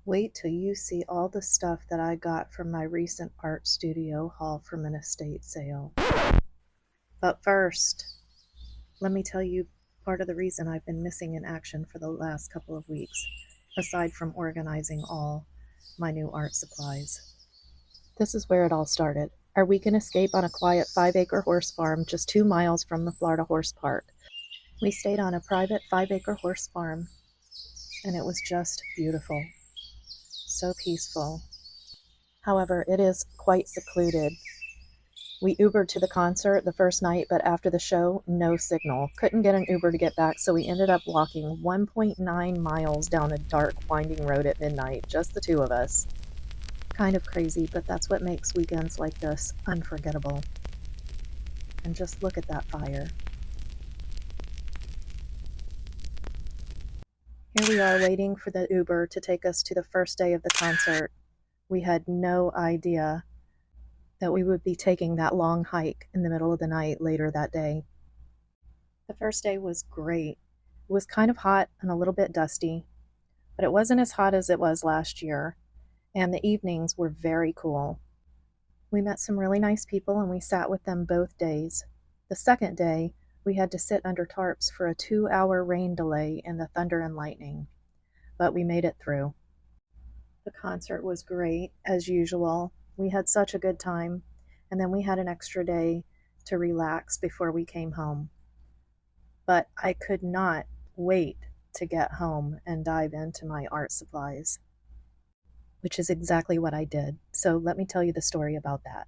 Wait till you see all the stuff that I got from my recent art studio haul from an estate sale. But first, let me tell you part of the reason I've been missing in action for the last couple of weeks, aside from organizing all my new art supplies. This is where it all started. Our weekend escape on a quiet 5-acre horse farm just 2 miles from the Florida Horse Park. We stayed on a private 5-acre horse farm, and it was just beautiful. So peaceful. However, it is quite secluded. We Ubered to the concert the first night, but after the show, no signal. Couldn't get an Uber to get back, so we ended up walking 1.9 miles down a dark, winding road at midnight, just the two of us. Kind of crazy, but that's what makes weekends like this unforgettable. And just look at that fire. Here we are waiting for the Uber to take us to the first day of the concert. We had no idea that we would be taking that long hike in the middle of the night later that day. The first day was great. It was kind of hot and a little bit dusty, but it wasn't as hot as it was last year, and the evenings were very cool. We met some really nice people and we sat with them both days. The second day, we had to sit under tarps for a 2-hour rain delay in the thunder and lightning, but we made it through. The concert was great, as usual. We had such a good time, and then we had an extra day to relax before we came home. But I could not wait to get home and dive into my art supplies, which is exactly what I did. So let me tell you the story about that.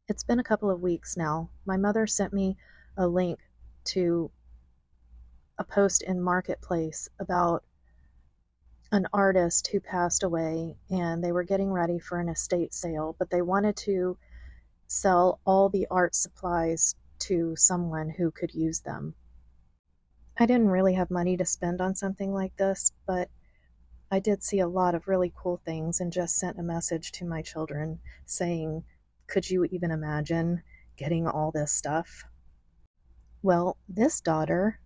It's been a couple of weeks now. My mother sent me a link to a post in Marketplace about an artist who passed away, and they were getting ready for an estate sale, but they wanted to sell all the art supplies to someone who could use them. I didn't really have money to spend on something like this, but I did see a lot of really cool things and just sent a message to my children saying, could you even imagine getting all this stuff? Well, this daughter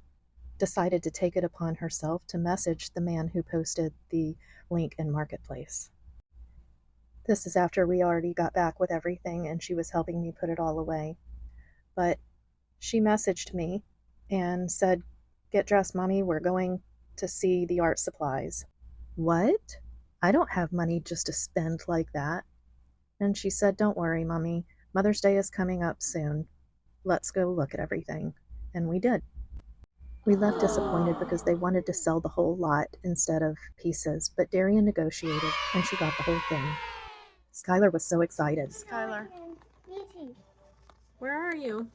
decided to take it upon herself to message the man who posted the link in Marketplace. This is after we already got back with everything and she was helping me put it all away. But she messaged me and said, "Get dressed, Mommy, we're going to see the art supplies." What? I don't have money just to spend like that. And she said, "Don't worry, Mommy, Mother's Day is coming up soon. Let's go look at everything." And we did. We left disappointed because they wanted to sell the whole lot instead of pieces, but Darian negotiated and she got the whole thing. Skylar was so excited. Skylar, where are you?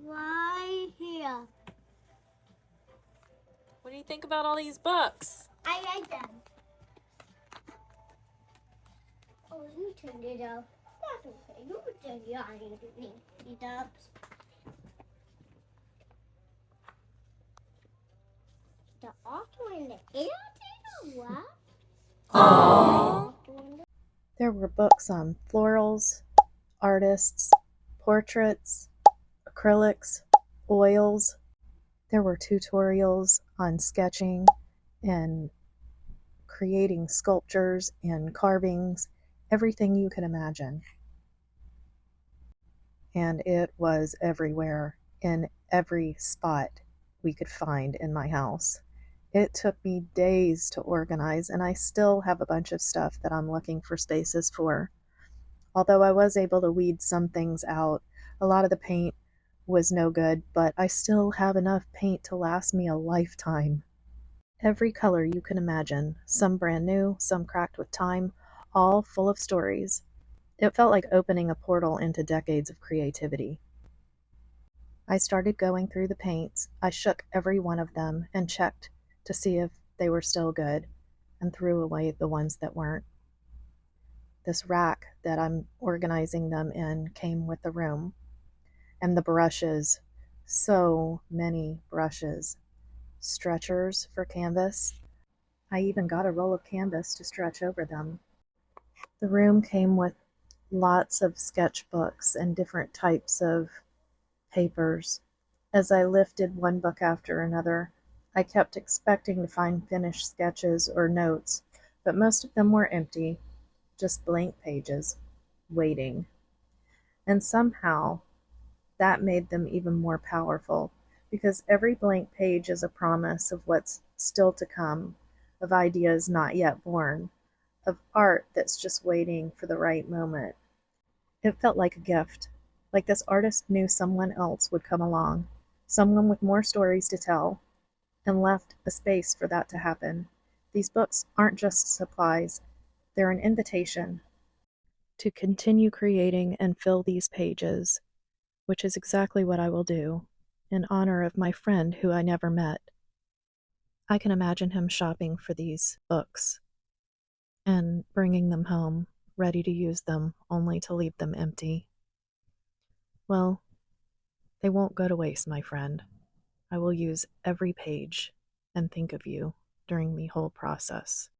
Right here. What do you think about all these books? I like them. Oh, you turned it off. That's okay. You turned it on. You didn't need it up. The auto in the air did what? Aww. There were books on florals, artists, portraits, acrylics, oils. There were tutorials on sketching and creating sculptures and carvings, everything you could imagine. And it was everywhere, in every spot we could find in my house. It took me days to organize, and I still have a bunch of stuff that I'm looking for spaces for. Although I was able to weed some things out, a lot of the paint was no good, but I still have enough paint to last me a lifetime. Every color you can imagine, some brand new, some cracked with time, all full of stories. It felt like opening a portal into decades of creativity. I started going through the paints. I shook every one of them and checked to see if they were still good and threw away the ones that weren't. This rack that I'm organizing them in came with the room. And the brushes, so many brushes. Stretchers for canvas. I even got a roll of canvas to stretch over them. The room came with lots of sketchbooks and different types of papers. As I lifted one book after another, I kept expecting to find finished sketches or notes, but most of them were empty, just blank pages, waiting. And somehow that made them even more powerful, because every blank page is a promise of what's still to come, of ideas not yet born, of art that's just waiting for the right moment. It felt like a gift, like this artist knew someone else would come along, someone with more stories to tell, and left a space for that to happen. These books aren't just supplies, they're an invitation to continue creating and fill these pages, which is exactly what I will do, in honor of my friend who I never met. I can imagine him shopping for these books and bringing them home, ready to use them, only to leave them empty. Well, they won't go to waste, my friend. I will use every page and think of you during the whole process.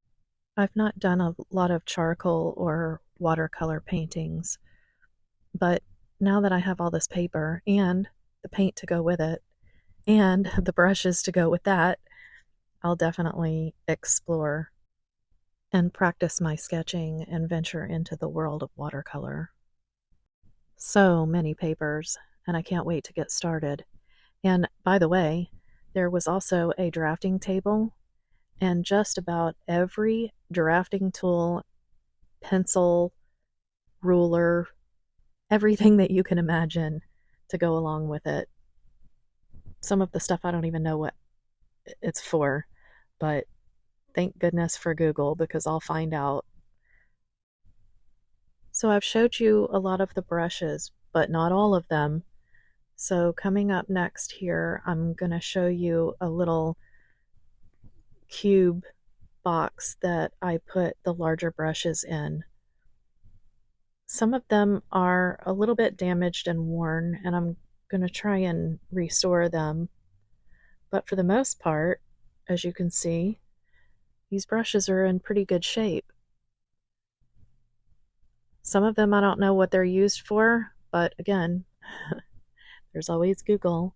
I've not done a lot of charcoal or watercolor paintings, but now that I have all this paper and the paint to go with it and the brushes to go with that, I'll definitely explore and practice my sketching and venture into the world of watercolor. So many papers, and I can't wait to get started. And by the way, there was also a drafting table, and just about every drafting tool, pencil, ruler, everything that you can imagine to go along with it. Some of the stuff I don't even know what it's for, but thank goodness for Google, because I'll find out. So I've showed you a lot of the brushes, but not all of them. So coming up next here, I'm going to show you a little cube box that I put the larger brushes in. Some of them are a little bit damaged and worn, and I'm going to try and restore them. But for the most part, as you can see, these brushes are in pretty good shape. Some of them I don't know what they're used for, but again, there's always Google.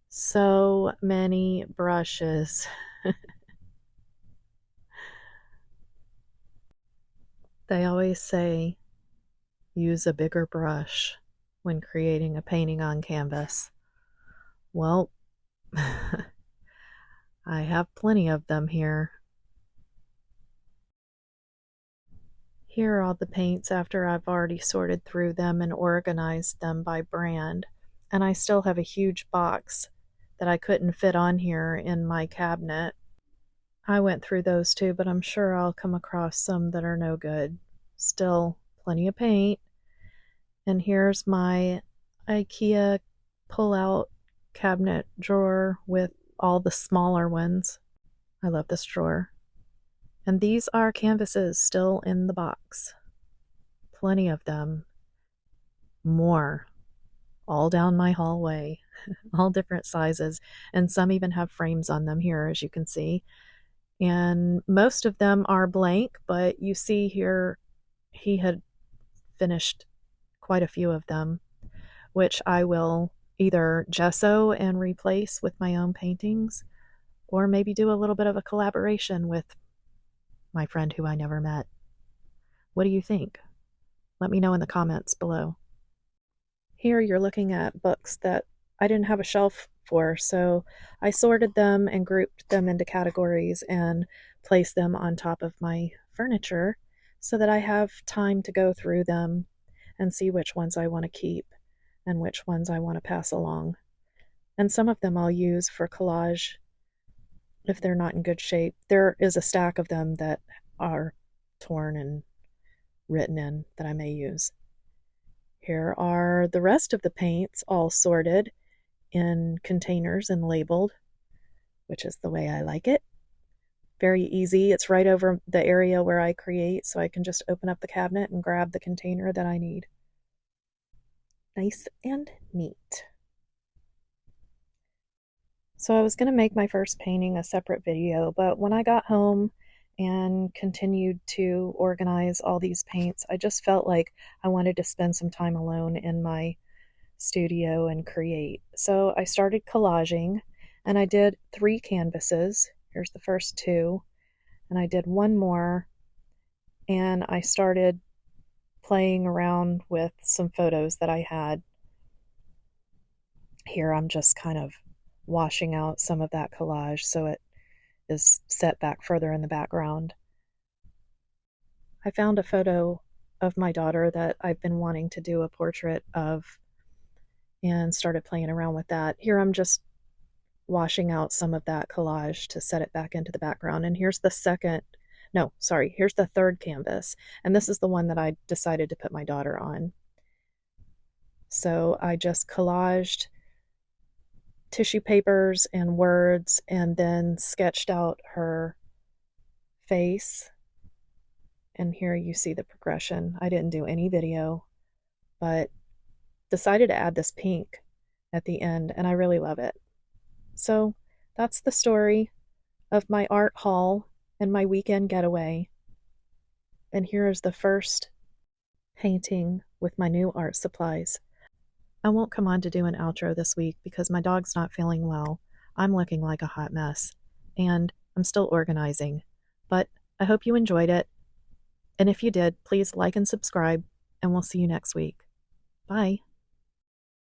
So many brushes. They always say, use a bigger brush when creating a painting on canvas. Well, I have plenty of them here. Here are all the paints after I've already sorted through them and organized them by brand. And I still have a huge box that I couldn't fit on here in my cabinet. I went through those too, but I'm sure I'll come across some that are no good. Still plenty of paint. And here's my IKEA pull-out cabinet drawer with all the smaller ones. I love this drawer. And these are canvases still in the box. Plenty of them. More. All down my hallway. All different sizes. And some even have frames on them here, as you can see. And most of them are blank, but you see here he had finished quite a few of them, which I will either gesso and replace with my own paintings, or maybe do a little bit of a collaboration with my friend who I never met. What do you think? Let me know in the comments below. Here you're looking at books that I didn't have a shelf for, so I sorted them and grouped them into categories and placed them on top of my furniture so that I have time to go through them and see which ones I want to keep and which ones I want to pass along. And some of them I'll use for collage if they're not in good shape. There is a stack of them that are torn and written in that I may use. Here are the rest of the paints all sorted in containers and labeled, which is the way I like it. Very easy. It's right over the area where I create, so I can just open up the cabinet and grab the container that I need. Nice and neat. So I was going to make my first painting a separate video, but when I got home and continued to organize all these paints, I just felt like I wanted to spend some time alone in my studio and create. So I started collaging, And I did 3 canvases. Here's the first 2. And I did 1 more, and I started playing around with some photos that I had. Here I'm just kind of washing out some of that collage so it is set back further in the background. I found a photo of my daughter that I've been wanting to do a portrait of and started playing around with that. Here I'm just washing out some of that collage to set it back into the background. And here's the here's the third canvas. And this is the one that I decided to put my daughter on. So I just collaged tissue papers and words and then sketched out her face. And here you see the progression. I didn't do any video, but decided to add this pink at the end, and I really love it. So that's the story of my art haul and my weekend getaway. And here is the first painting with my new art supplies. I won't come on to do an outro this week because my dog's not feeling well. I'm looking like a hot mess, and I'm still organizing. But I hope you enjoyed it. And if you did, please like and subscribe, and we'll see you next week. Bye.